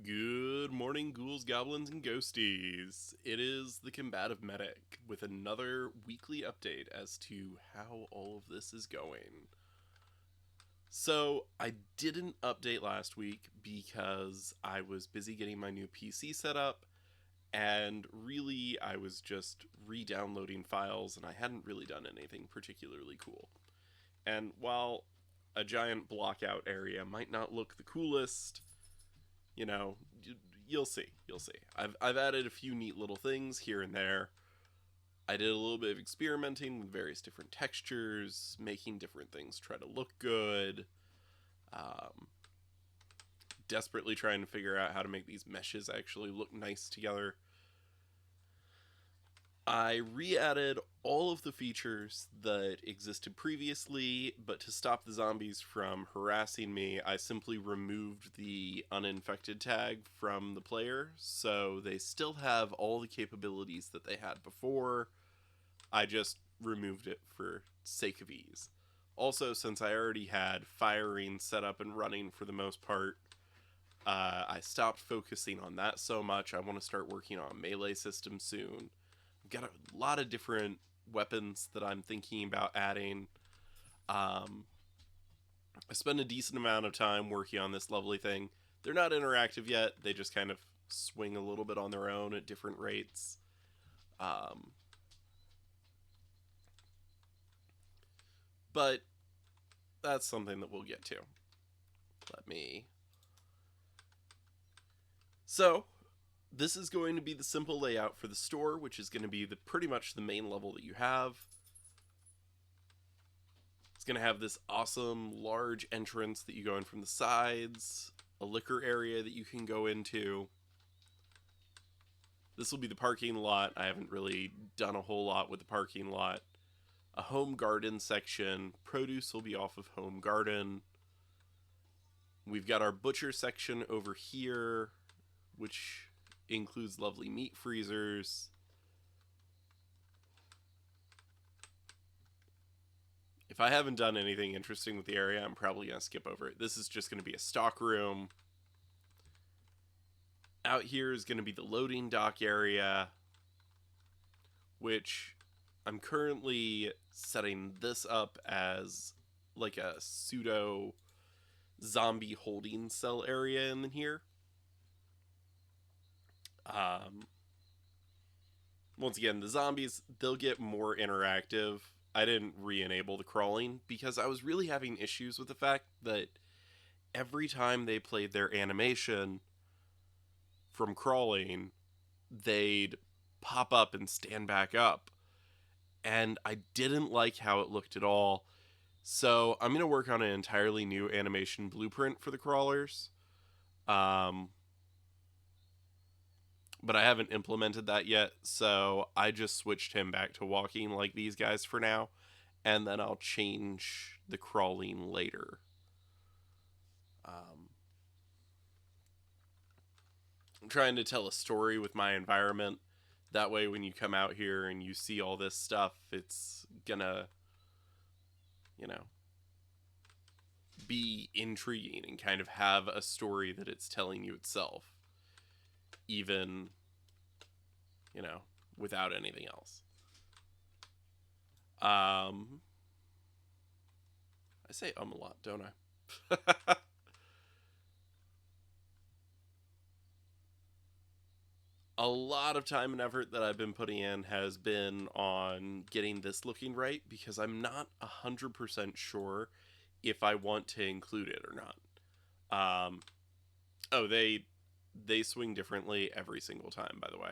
Good morning, ghouls, goblins, and ghosties. It is the combative medic with another weekly update as to how all of this is going. So, I didn't update last week because I was busy getting my new PC set up, and really I was just re downloading files, and I hadn't really done anything particularly cool. And while a giant blockout area might not look the coolest, you know, you'll see. You'll see. I've added a few neat little things here and there. I did a little bit of experimenting with various different textures, making different things try to look good. Um, Desperately trying to figure out how to make these meshes actually look nice together. I re-added all of the features that existed previously, but to stop the zombies from harassing me, I simply removed the uninfected tag from the player, so they still have all the capabilities that they had before. I just removed it for sake of ease. Also, since I already had firing set up and running for the most part, I stopped focusing on that so much. I want to start working on a melee system soon. I've got a lot of different weapons that I'm thinking about adding. Um, I spend a decent amount of time working on this lovely thing. They're not interactive yet. They just kind of swing a little bit on their own at different rates. Um, but that's something that we'll get to. Let me. So, this is going to be the simple layout for the store, which is going to be pretty much the main level that you have. It's going to have this awesome large entrance that you go in from the sides, a liquor area that you can go into. This will be the parking lot. I haven't really done a whole lot with the parking lot. A home garden section. Produce will be off of home garden. We've got our butcher section over here, which includes lovely meat freezers. If I haven't done anything interesting with the area, I'm probably going to skip over it. This is just going to be a stock room. Out here is going to be the loading dock area, which I'm currently setting this up as like a pseudo zombie holding cell area in here. Um, Once again, the zombies, they'll get more interactive. I didn't re-enable the crawling because I was really having issues with the fact that every time they played their animation from crawling, they'd pop up and stand back up. And I didn't like how it looked at all. So I'm going to work on an entirely new animation blueprint for the crawlers. Um, but I haven't implemented that yet, so I just switched him back to walking like these guys for now, and then I'll change the crawling later. Um, I'm trying to tell a story with my environment. That way, when you come out here and you see all this stuff, it's gonna, you know, be intriguing and kind of have a story that it's telling you itself, even, you know, without anything else. Um, I say a lot, don't I? A lot of time and effort that I've been putting in has been on getting this looking right because I'm not 100% sure if I want to include it or not. Um, oh, they swing differently every single time, by the way.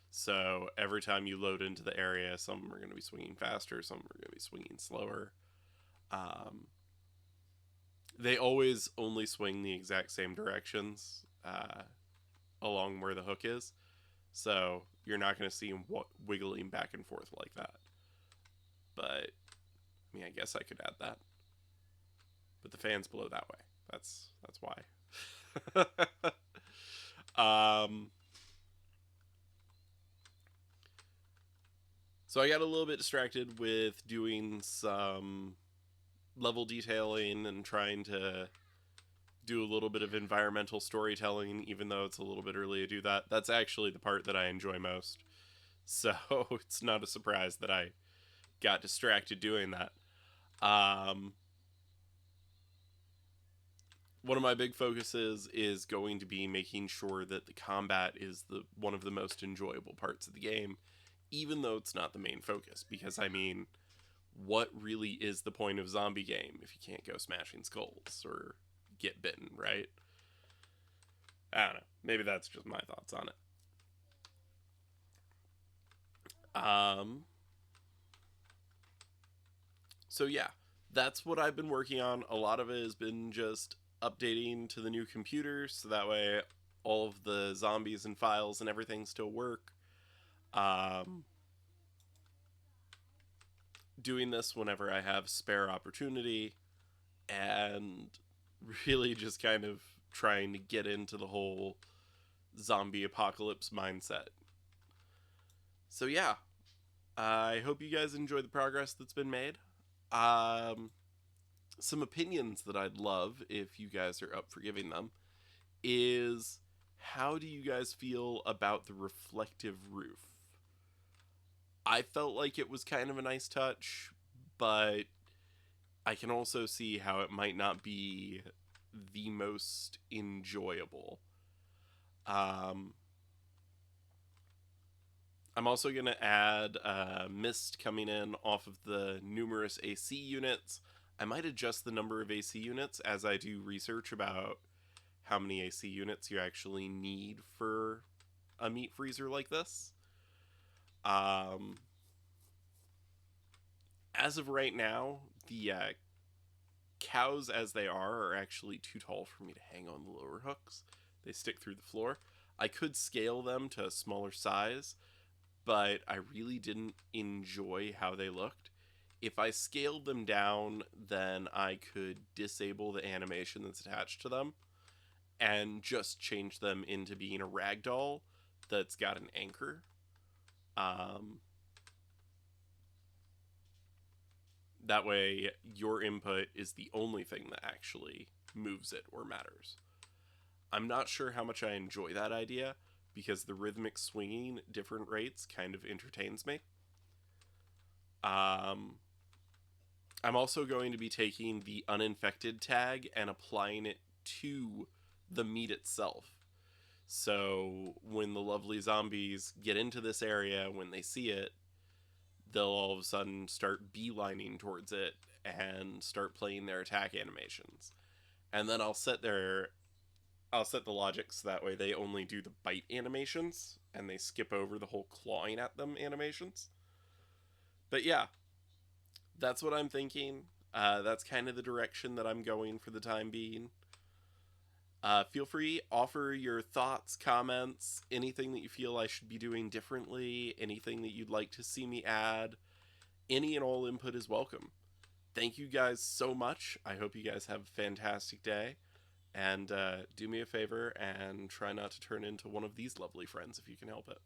So every time you load into the area, some are going to be swinging faster, some are going to be swinging slower. Um, they always only swing the exact same directions along where the hook is. So you're not going to see him wiggling back and forth like that. But, I mean, I guess I could add that. But the fans blow that way. That's why. um, so I got a little bit distracted with doing some level detailing and trying to do a little bit of environmental storytelling, even though it's a little bit early to do that. That's actually the part that I enjoy most. So it's not a surprise that I got distracted doing that. Um, one of my big focuses is going to be making sure that the combat is the one of the most enjoyable parts of the game, even though it's not the main focus. Because I mean, what really is the point of zombie game if you can't go smashing skulls or get bitten, right? I don't know. Maybe that's just my thoughts on it. So yeah, that's what I've been working on. A lot of it has been just updating to the new computer, so that way all of the zombies and files and everything still work. Um, Doing this whenever I have spare opportunity, and really just kind of trying to get into the whole zombie apocalypse mindset. So yeah, I hope you guys enjoy the progress that's been made. Um, some opinions that I'd love, if you guys are up for giving them, is how do you guys feel about the reflective roof? I felt like it was kind of a nice touch, but I can also see how it might not be the most enjoyable. Um, I'm also going to add mist coming in off of the numerous AC units. I might adjust the number of AC units as I do research about how many AC units you actually need for a meat freezer like this. Um, as of right now, the cows as they are actually too tall for me to hang on the lower hooks. They stick through the floor. I could scale them to a smaller size, but I really didn't enjoy how they looked. If I scaled them down, then I could disable the animation that's attached to them and just change them into being a ragdoll that's got an anchor. Um, that way, your input is the only thing that actually moves it or matters. I'm not sure how much I enjoy that idea because the rhythmic swinging at different rates kind of entertains me. Um, I'm also going to be taking the uninfected tag and applying it to the meat itself. So when the lovely zombies get into this area, when they see it, they'll all of a sudden start beelining towards it and start playing their attack animations. And then I'll set the logic so that way they only do the bite animations and they skip over the whole clawing at them animations. But yeah, that's what I'm thinking. That's kind of the direction that I'm going for the time being. Feel free, offer your thoughts, comments, anything that you feel I should be doing differently, anything that you'd like to see me add. Any and all input is welcome. Thank you guys so much. I hope you guys have a fantastic day. And do me a favor and try not to turn into one of these lovely friends if you can help it.